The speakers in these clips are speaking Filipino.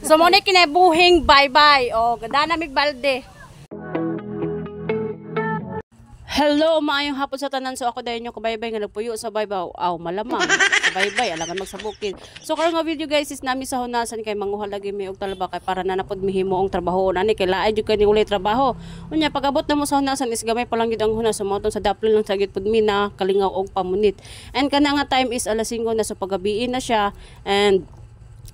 So mo ni kinabuhing bye-bye. O ganda na mig balde. Hello, maayong hapon sa tanan. So ako dayon yung kabaybay nga nagpuyo sa baybaw. Aw, malamang. Sa baybay, alangan magsabukid. So karon nga video guys is nami sa hunasan kay manguha lagi mi og talaba kay para na napod mihimo ang trabaho ani kay laay jud kay ni ulay trabaho. Unya pagabot na mo sa hunasan is gamay pa lang gid ang hunas sa moton sa daplin lang sa gid pud mi na kalingaw og pamunit. And kana nga time is alas 5 na so pagabiin na siya and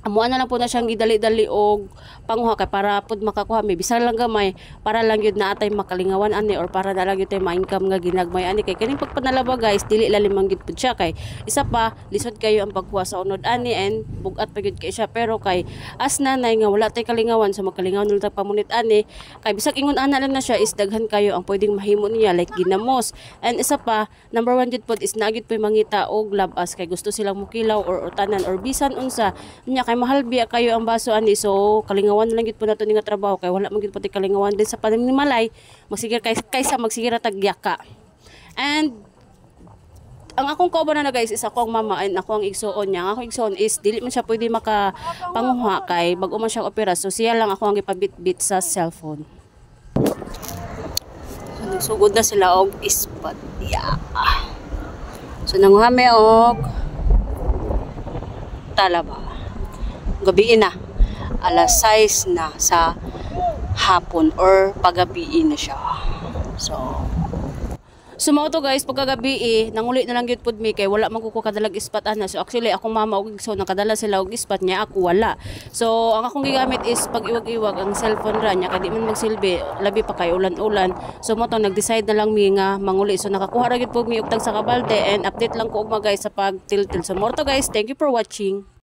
amuan na lang po na siyang gidali-dali og panguha kay para pud makakuha may bisan lang gamay para lang yun na atay makalingawan ani or para na lang yun tay ma-income nga ginagmay ani kay kining pagpanalaba guys dili lalim gid pud siya kay isa pa lisod kayo ang pagkuha sa unod ani and bugat pa gyud kay siya pero kay as nanay nga wala tay kalingawan so makalingawan ulit pamunit ani kay bisag ingon ana lang na siya is daghan kayo ang pwedeng mahimo niya like ginamos and isa pa number 1 jud pud is nagid poy mangita og labas kay gusto silang mukilaw or tanan or bisan unsa nya kay mahal biya kayo ang baso ani so kalingawan lang gid po nato ni nga trabaho kay wala man gid pati kalingawan din sa paninimalay magsigir kaysa magsigir tagyaka. And ang akong kauban na guys is akong mama and ako ang igsuon niya. Ang akong igsuon is dili man siya pwede makapanguha kay bag-o man siya opera so siya lang ako ang ipabit-bit sa cellphone. So nagsugod na sila og ispat. Yeah. So nanguha mi og talaba. Gabi na alas 6 na sa hapon or pagabi na siya. So mao to guys pagkagabi nanguli na lang gyud pud mi kay wala man ko kadalag ispat ana. So actually akong mama og igsoon nakadala sila og ispat niya ako wala. So ang akong gigamit is pag iwag-iwag ang cellphone ra niya kay di man magsilbi labi pa kay ulan-ulan. So mo to nag-decide na lang mi nga manguli. So nakakuha ra gyud pud mi og tag sa kabalde and update lang ko og mga guys sa pagtiltil. So mo to guys, thank you for watching.